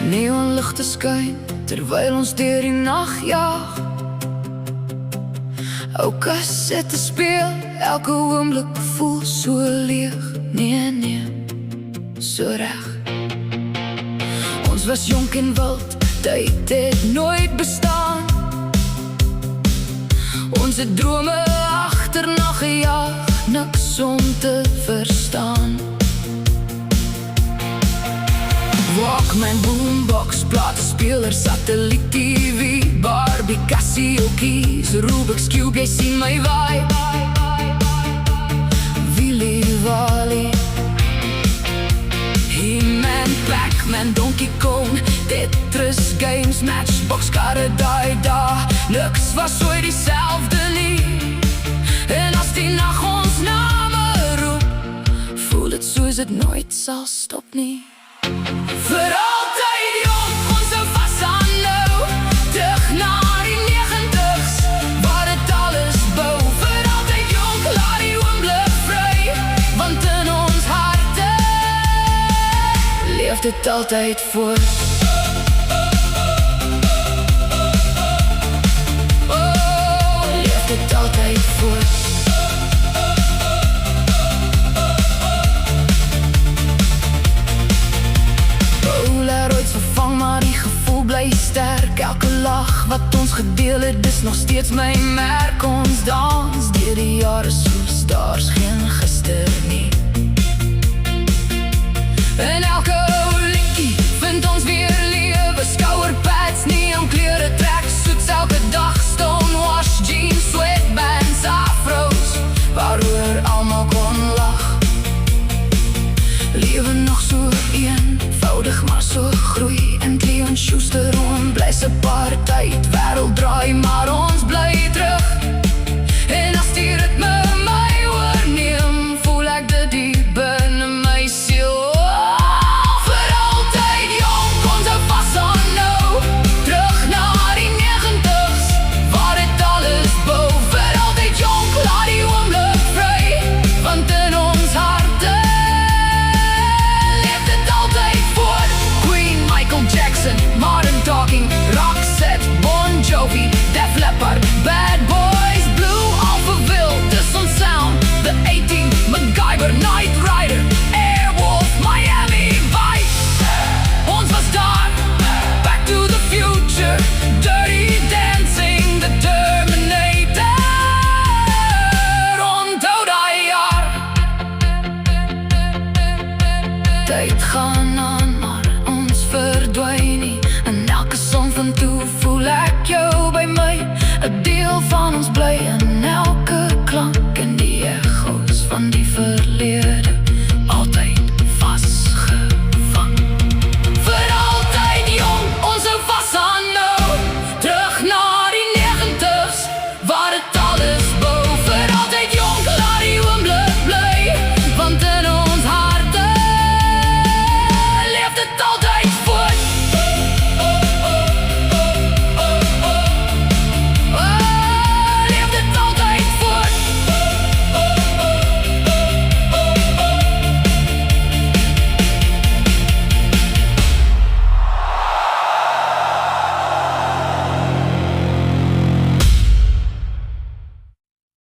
Neonligte skyn terwyl ons deur die nag jaag. Ou kassette speel, elke oomblik voel so leeg. Nee, so reg. Ons was jonk en wild, tyd het nooit bestaan. Ons het drome agterna gejaag, niks om te verstaan. Walkman, boombox, platenspeler, satelliet TV, Barbie, Casio keys, Rubik's Cube, jy sien my waai. Willy Wally, He-Man, Pac-Man, Donkey Kong, Tetris games, Matchbox, karre da, niks was ooit dieselfde nie. En as die nag ons name roep, voel het soos het nooit sal stop nie. Vir altyd jong, ons hou vas aan nou, terug na die 90's, waar het alles bou. Vir altyd jong, laat die oomblik vry, want in ons harte leef dit altyd voort. Oh, leef dit altyd voort. Maar die gevoel bly sterk, elke lach wat ons gedeel het, dis nog steeds my merk. Ons dans deur die jare soos daar's geen gister nie. En elke ou liedjie vind ons weer lewe, skouerpads, neonklere tracksuits, elke dag stonewash jeans, sweatbands, afro's, waaroor almal kon lag. Lewe nog so eenvoudig, maar so groei. En Schuster, onblyse partyd, wêreld draai, maar ons bly terug. En as die ritme my oorneem, voel ek dit diep binne my siel. Oh, vir altyd jonk, ons hou vas aan nou, terug na die 90's, waar het alles bou. Vir altyd jonk, laat die oomblik vry, want in ons harte leef dit altyd voort. Queen, Michael Jackson, Modern Talking, Roxette, Bon Jovi, Def Leppard, Bad Boys, Blue, Alphaville, this on sound, The A-Team, MacGyver, Knight Rider, Airwolf, Miami Vice. Ons was daar, Back to the Future, Dirty Dancing, The Terminator. Onthou daai jaar. Tyd gaan aan, maar ons verdwyn nie. En elke som van toe voel ek jou by my, 'n deel van ons bly in